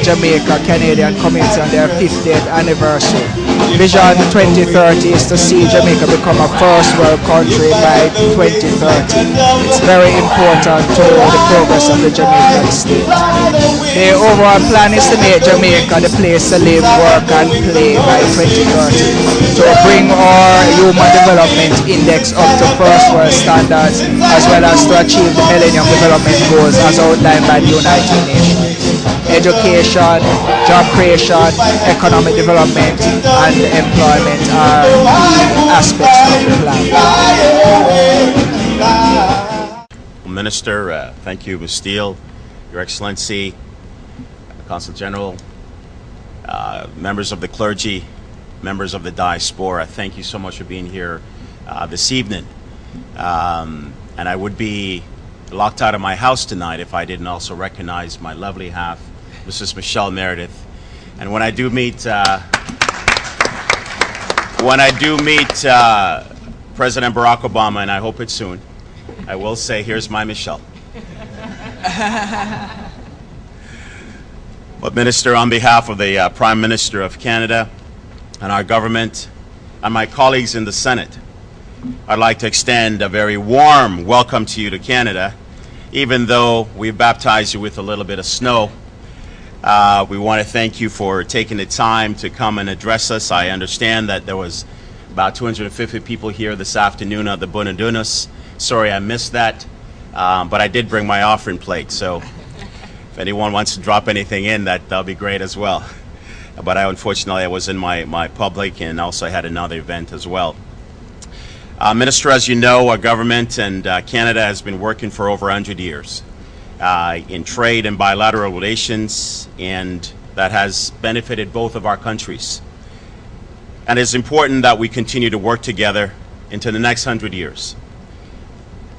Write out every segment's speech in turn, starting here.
Jamaica-Canadian community on their 50th anniversary. Vision 2030 is to see Jamaica become a first world country by 2030. It's very important to the progress of the Jamaican state. The overall plan is to make Jamaica the place to live, work and play by 2030, to bring our Human Development Index up to first world standards, as well as to achieve the Millennium Development Goals as outlined by the United Nations. Education, job creation, economic development and employment are key aspects of the plan. Minister, thank you, Ms. Steele, Your Excellency, Consul General, members of the clergy, members of the diaspora, thank you so much for being here this evening. And I would be locked out of my house tonight if I didn't also recognize my lovely half, Mrs. Michelle Meredith. And when I do meet President Barack Obama, and I hope it's soon, I will say, here's my Michelle. But Minister, on behalf of the Prime Minister of Canada and our government and my colleagues in the Senate, I'd like to extend a very warm welcome to you to Canada. Even though we've baptized you with a little bit of snow, we want to thank you for taking the time to come and address us. I understand that there was about 250 people here this afternoon at the Bunadunas. Sorry I missed that, but I did bring my offering plate, so if anyone wants to drop anything in, that'll be great as well. But unfortunately I was in my public, and also I had another event as well. Minister, as you know, our government and Canada has been working for over 100 years in trade and bilateral relations, and that has benefited both of our countries. And it's important that we continue to work together into the next 100 years.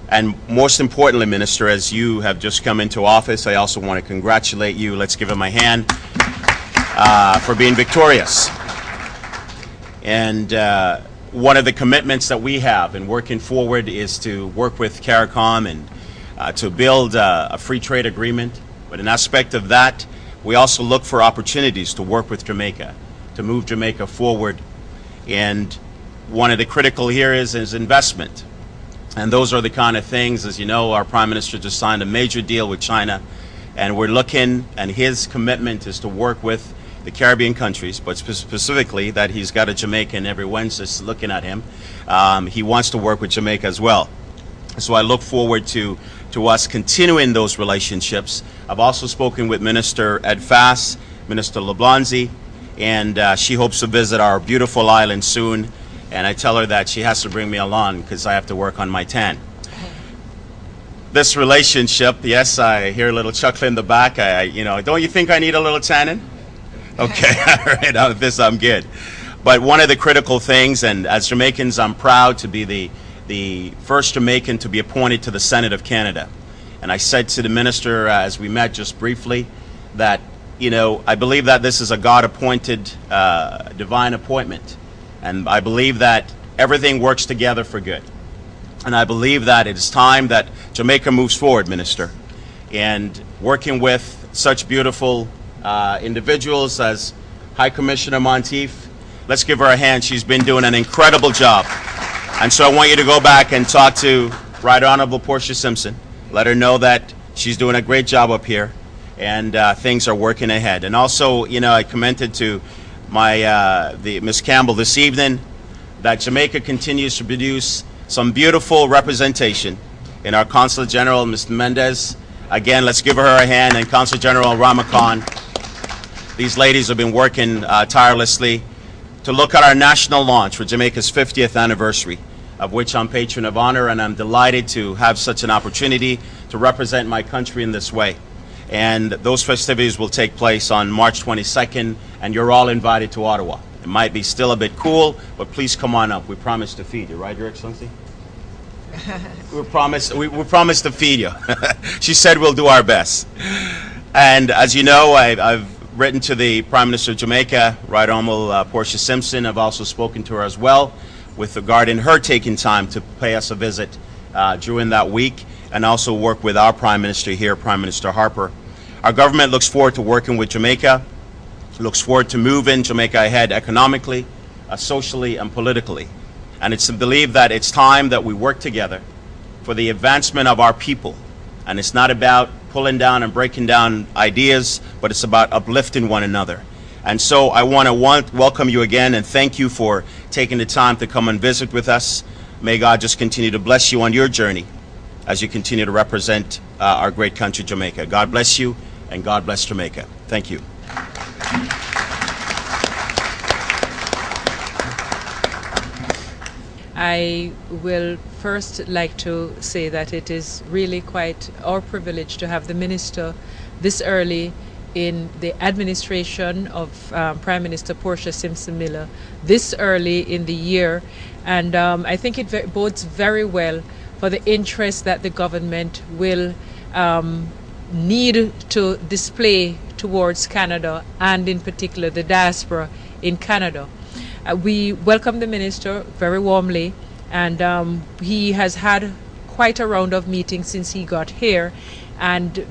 And most importantly, Minister, as you have just come into office, I also want to congratulate you. Let's give him a hand for being victorious. And one of the commitments that we have in working forward is to work with CARICOM and to build a free trade agreement. But an aspect of that, we also look for opportunities to work with Jamaica, to move Jamaica forward. And one of the critical here is investment. And those are the kind of things, as you know, our Prime Minister just signed a major deal with China, and we're looking, and his commitment is to work with the Caribbean countries, but specifically that he's got a Jamaican every Wednesday looking at him. He wants to work with Jamaica as well. So I look forward to us continuing those relationships. I've also spoken with Minister Ed Fass, Minister LeBlancy, and she hopes to visit our beautiful island soon. And I tell her that she has to bring me along because I have to work on my tan. This relationship, yes, I hear a little chuckle in the back. Don't you think I need a little tanning? Okay, all right, out of this I'm good. But one of the critical things, and as Jamaicans, I'm proud to be the first Jamaican to be appointed to the Senate of Canada. And I said to the minister as we met just briefly that, I believe that this is a God-appointed divine appointment. And I believe that everything works together for good. And I believe that it is time that Jamaica moves forward, Minister. And working with such beautiful individuals as High Commissioner Monteith, let's give her a hand. She's been doing an incredible job. And so I want you to go back and talk to Right Honorable Portia Simpson. Let her know that she's doing a great job up here and things are working ahead. And also, I commented to Ms. Campbell this evening that Jamaica continues to produce some beautiful representation in our Consul General, Mr. Mendez. Again, let's give her a hand, and Consul General Ramakan. These ladies have been working tirelessly to look at our national launch for Jamaica's 50th anniversary, of which I'm patron of honor, and I'm delighted to have such an opportunity to represent my country in this way. And those festivities will take place on March 22nd, and you're all invited to Ottawa. It might be still a bit cool, but please come on up. We promise to feed you, right, Your Excellency? we promise to feed you. She said we'll do our best. And as you know, I've written to the Prime Minister of Jamaica, Right Honorable Portia Simpson. I've also spoken to her as well with regard in her taking time to pay us a visit during that week, and also work with our Prime Minister here, Prime Minister Harper. Our government looks forward to working with Jamaica, looks forward to moving Jamaica ahead economically, socially, and politically. And it's to believe that it's time that we work together for the advancement of our people. And it's not about pulling down and breaking down ideas, but it's about uplifting one another. And so I want to welcome you again and thank you for taking the time to come and visit with us. May God just continue to bless you on your journey as you continue to represent our great country, Jamaica. God bless you, and God bless Jamaica. Thank you. I will first like to say that it is really quite our privilege to have the minister this early in the administration of Prime Minister Portia Simpson Miller, this early in the year. And I think it bodes very well for the interest that the government will need to display towards Canada, and in particular the diaspora in Canada. We welcome the minister very warmly, and he has had quite a round of meetings since he got here, and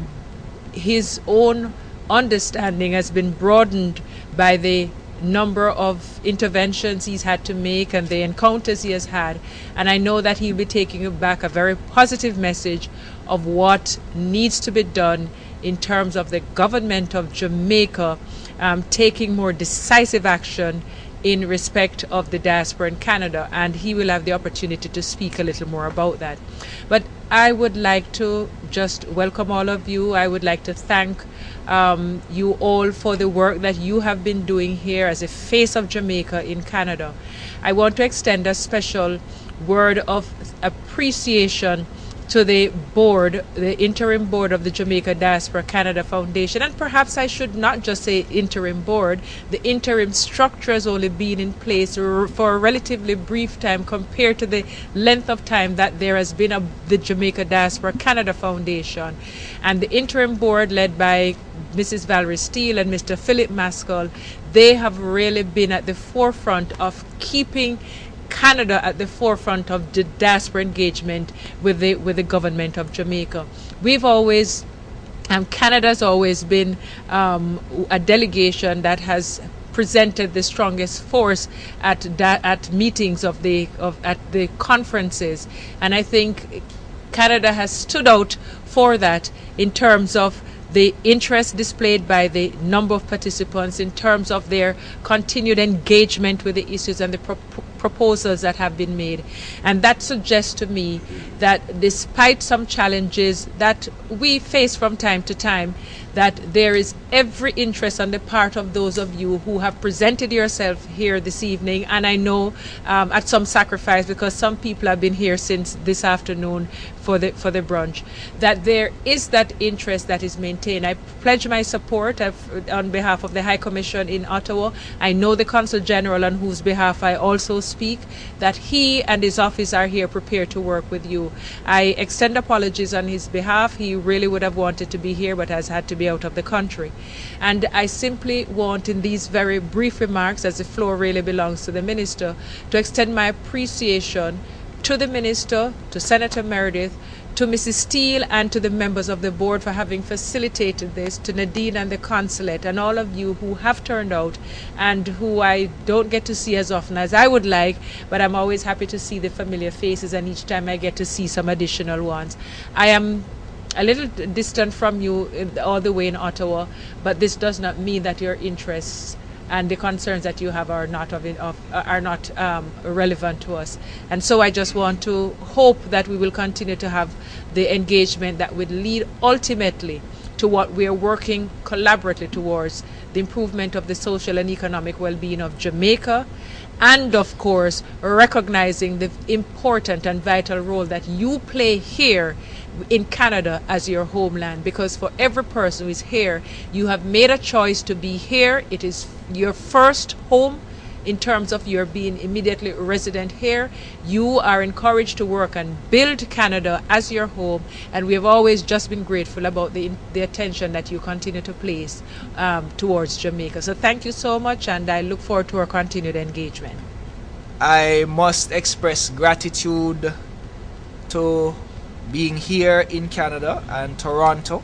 his own understanding has been broadened by the number of interventions he's had to make and the encounters he has had. And I know that he'll be taking back a very positive message of what needs to be done in terms of the government of Jamaica taking more decisive action in respect of the diaspora in Canada, and he will have the opportunity to speak a little more about that. But I would like to just welcome all of you. I would like to thank you all for the work that you have been doing here as a face of Jamaica in Canada. I want to extend a special word of appreciation to the board, the interim board of the Jamaica Diaspora Canada Foundation. And perhaps I should not just say interim board. The interim structure has only been in place for a relatively brief time compared to the length of time that there has been the Jamaica Diaspora Canada Foundation. And the interim board, led by Mrs. Valerie Steele and Mr. Philip Maskell, they have really been at the forefront of keeping Canada at the forefront of the diaspora engagement with the government of Jamaica. We've always, Canada's always been a delegation that has presented the strongest force at meetings at the conferences, and I think Canada has stood out for that in terms of the interest displayed by the number of participants, in terms of their continued engagement with the issues and the proposals that have been made. And that suggests to me that despite some challenges that we face from time to time, that there is every interest on the part of those of you who have presented yourself here this evening, and I know at some sacrifice, because some people have been here since this afternoon for the brunch, that there is that interest that is maintained. I pledge my support on behalf of the High Commission in Ottawa. I know the Consul General, on whose behalf I also speak, that he and his office are here prepared to work with you. I extend apologies on his behalf. He really would have wanted to be here but has had to be out of the country. And I simply want, in these very brief remarks, as the floor really belongs to the minister, to extend my appreciation to the minister, to Senator Meredith, to Mrs. Steele, and to the members of the board for having facilitated this, to Nadine and the consulate, and all of you who have turned out and who I don't get to see as often as I would like, but I'm always happy to see the familiar faces, and each time I get to see some additional ones. I am a little distant from you all the way in Ottawa, but this does not mean that your interests and the concerns that you have are not relevant to us. And so I just want to hope that we will continue to have the engagement that would lead ultimately to what we are working collaboratively towards, the improvement of the social and economic well-being of Jamaica, and of course recognizing the important and vital role that you play here in Canada as your homeland, because for every person who is here, you have made a choice to be here. It is your first home in terms of your being immediately resident here. You are encouraged to work and build Canada as your home, and we have always just been grateful about the attention that you continue to place towards Jamaica. So thank you so much, and I look forward to our continued engagement. I must express gratitude to being here in Canada and Toronto,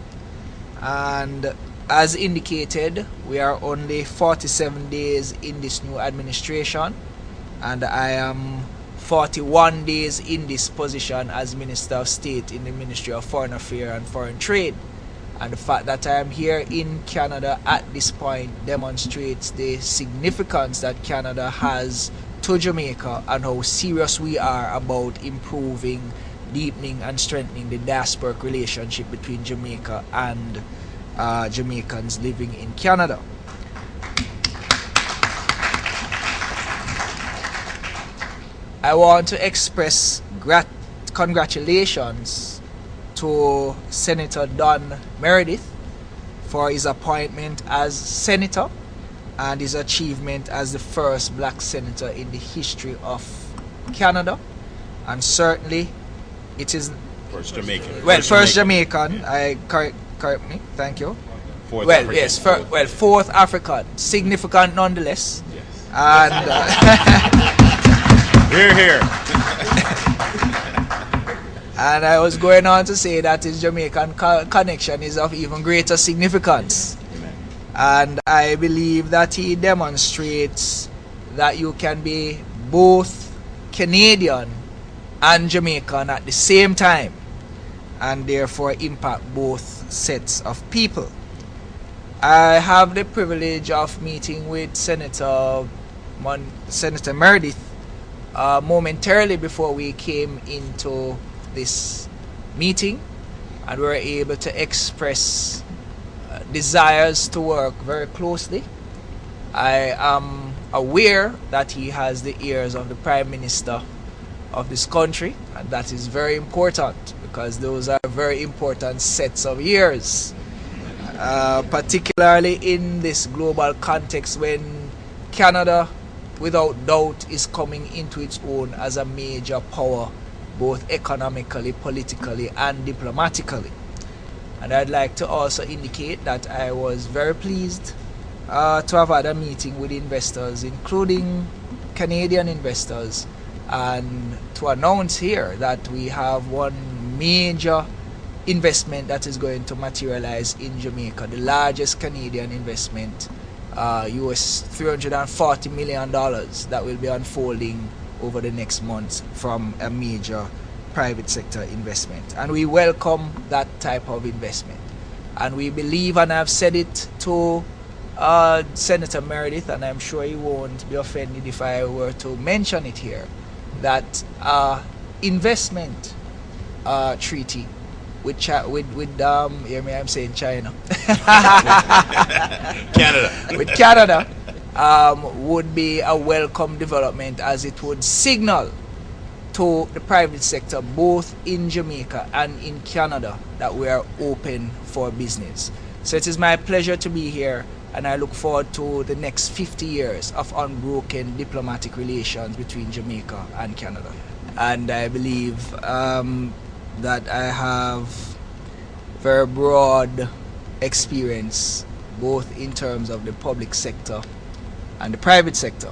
And as indicated, we are only 47 days in this new administration, and I am 41 days in this position as Minister of State in the Ministry of Foreign Affairs and Foreign Trade. And the fact that I am here in Canada at this point demonstrates the significance that Canada has to Jamaica and how serious we are about improving, deepening and strengthening the diasporic relationship between Jamaica and Jamaicans living in Canada. I want to express congratulations to Senator Don Meredith for his appointment as senator and his achievement as the first black senator in the history of Canada, and certainly it is First Jamaican. Well, first Jamaican. I correct me. Thank you. Fourth well, African. yes. Fourth African. Significant nonetheless. Yes. And Here, here. and I was going on to say that his Jamaican connection is of even greater significance. Amen. And I believe that he demonstrates that you can be both Canadian and Jamaican at the same time, and therefore impact both sets of people. I have the privilege of meeting with Senator Meredith momentarily before we came into this meeting, and we were able to express desires to work very closely. I am aware that he has the ears of the Prime Minister of this country, and that is very important because those are very important sets of ears, particularly in this global context when Canada without doubt is coming into its own as a major power, both economically, politically and diplomatically. And I'd like to also indicate that I was very pleased to have had a meeting with investors, including Canadian investors, and to announce here that we have one major investment that is going to materialize in Jamaica, the largest Canadian investment, US $340 million, that will be unfolding over the next month from a major private sector investment. And we welcome that type of investment. And we believe, and I've said it to Senator Meredith, and I'm sure he won't be offended if I were to mention it here, that investment treaty with hear me, I'm saying China. Canada. With Canada would be a welcome development, as it would signal to the private sector both in Jamaica and in Canada that we are open for business. So it is my pleasure to be here, and I look forward to the next 50 years of unbroken diplomatic relations between Jamaica and Canada. And I believe that I have very broad experience both in terms of the public sector and the private sector.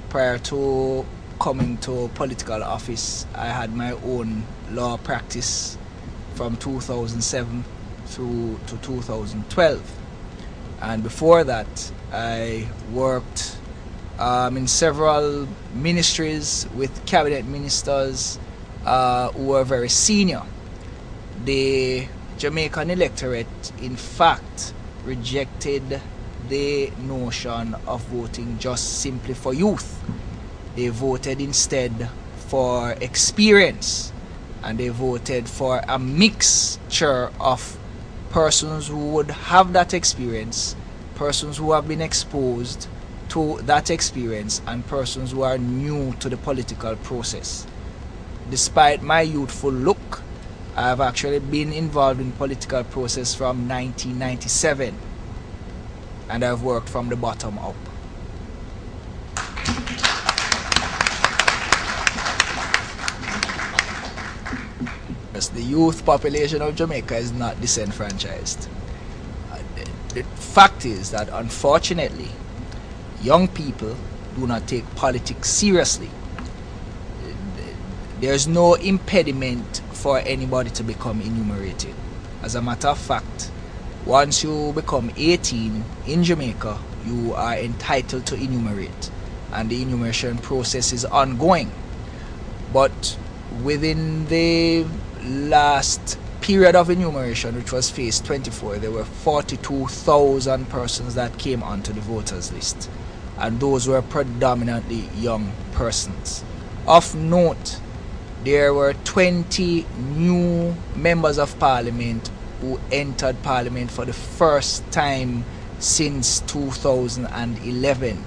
Prior to coming to political office, I had my own law practice from 2007 through to 2012. And before that, I worked in several ministries with cabinet ministers who were very senior. The Jamaican electorate, in fact, rejected the notion of voting just simply for youth. They voted instead for experience, and they voted for a mixture of persons who would have that experience, persons who have been exposed to that experience, and persons who are new to the political process. Despite my youthful look, I have actually been involved in political process from 1997, and I've worked from the bottom up. The youth population of Jamaica is not disenfranchised. The fact is that, unfortunately, young people do not take politics seriously. There's no impediment for anybody to become enumerated. As a matter of fact, Once you become 18 in Jamaica, you are entitled to enumerate, and the enumeration process is ongoing. But within the last period of enumeration, which was phase 24, there were 42,000 persons that came onto the voters list, and those were predominantly young persons. Of note, there were 20 new members of parliament who entered parliament for the first time since 2011.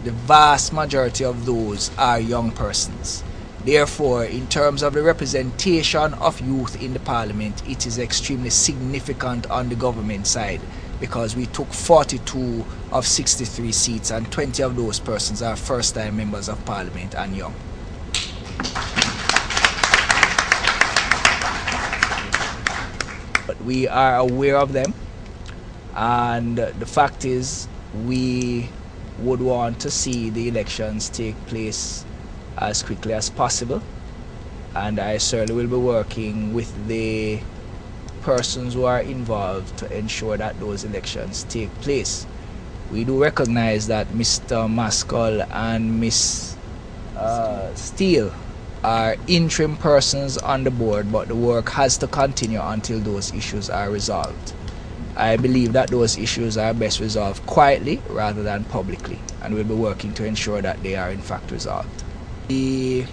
The vast majority of those are young persons. Therefore, in terms of the representation of youth in the parliament, it is extremely significant on the government side, because we took 42 of 63 seats, and 20 of those persons are first-time members of parliament and young. But we are aware of them, and the fact is we would want to see the elections take place as quickly as possible, and I certainly will be working with the persons who are involved to ensure that those elections take place. We do recognize that Mr. Maskell and Miss Steele are interim persons on the board, but the work has to continue until those issues are resolved. I believe that those issues are best resolved quietly rather than publicly, and we'll be working to ensure that they are in fact resolved. The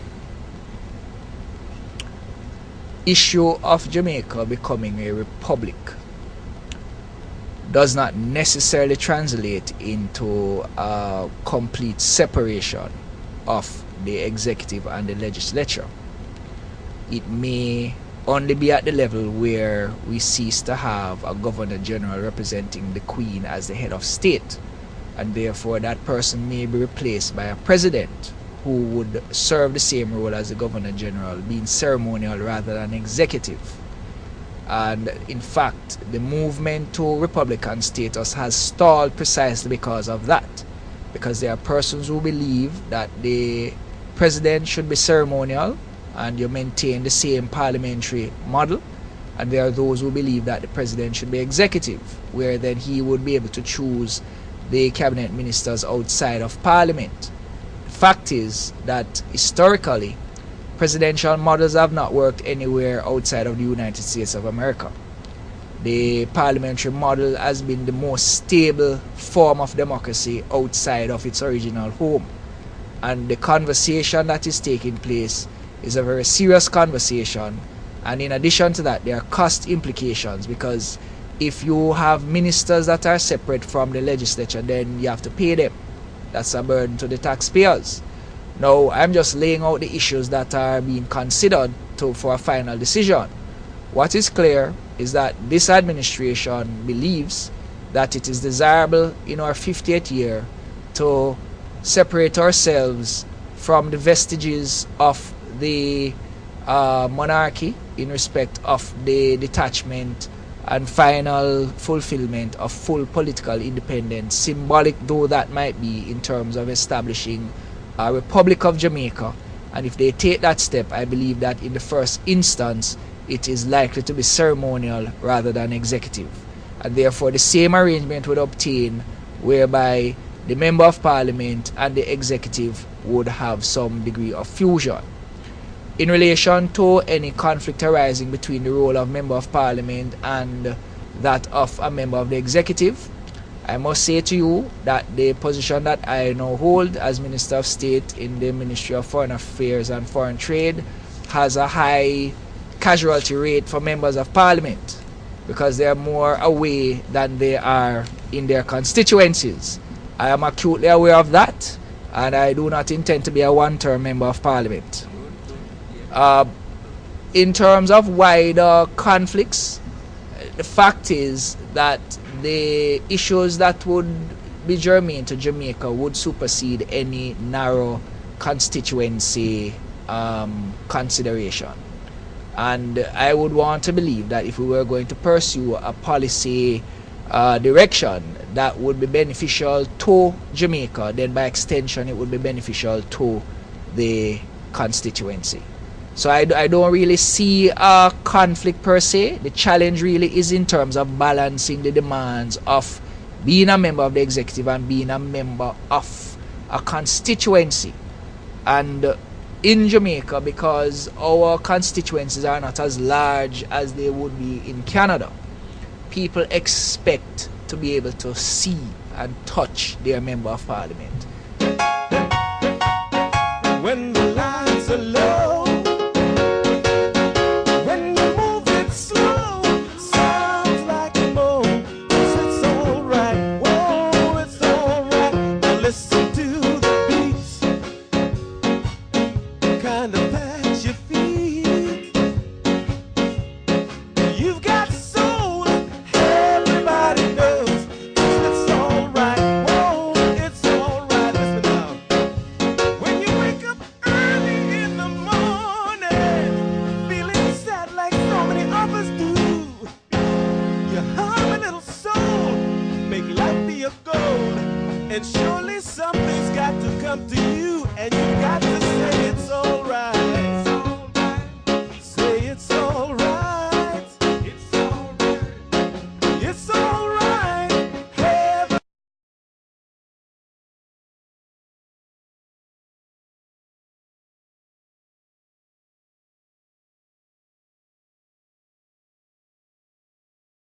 issue of Jamaica becoming a republic does not necessarily translate into a complete separation of the executive and the legislature. It may only be at the level where we cease to have a Governor General representing the Queen as the head of state, and therefore that person may be replaced by a president who would serve the same role as the Governor General, being ceremonial rather than executive. And in fact, the movement to Republican status has stalled precisely because of that, because there are persons who believe that the president should be ceremonial and you maintain the same parliamentary model, and there are those who believe that the president should be executive, where then he would be able to choose the cabinet ministers outside of parliament. Fact is that historically, presidential models have not worked anywhere outside of the United States of America. The parliamentary model has been the most stable form of democracy outside of its original home, and the conversation that is taking place is a very serious conversation. And in addition to that, there are cost implications, because if you have ministers that are separate from the legislature, then you have to pay them. That's a burden to the taxpayers. Now, I'm just laying out the issues that are being considered for a final decision. What is clear is that this administration believes that it is desirable in our 50th year to separate ourselves from the vestiges of the monarchy in respect of the detachment and final fulfillment of full political independence, symbolic though that might be in terms of establishing a Republic of Jamaica. And if they take that step, I believe that in the first instance it is likely to be ceremonial rather than executive, and therefore the same arrangement would obtain whereby the Member of Parliament and the executive would have some degree of fusion. In relation to any conflict arising between the role of Member of Parliament and that of a member of the executive, I must say to you that the position that I now hold as Minister of State in the Ministry of Foreign Affairs and Foreign Trade has a high casualty rate for members of Parliament, because they are more away than they are in their constituencies. I am acutely aware of that, and I do not intend to be a one-term Member of Parliament. In terms of wider conflicts, the fact is that the issues that would be germane to Jamaica would supersede any narrow constituency consideration. And I would want to believe that if we were going to pursue a policy direction that would be beneficial to Jamaica, then by extension it would be beneficial to the constituency. So I don't really see a conflict per se. The challenge really is in terms of balancing the demands of being a member of the executive and being a member of a constituency. And in Jamaica, because our constituencies are not as large as they would be in Canada, people expect to be able to see and touch their member of parliament. When the lights are low, when you move it slow, sounds like a moan. It's alright, whoa, it's alright. Now listen to the beats, kind of pat your feet. You've got soul, everybody knows. It's alright, whoa, it's alright. Listen now. When you wake up early in the morning, feeling sad like so many others do, you hum a little soul, make life be a goal, and surely something's got to come to you, and you got to say it's alright.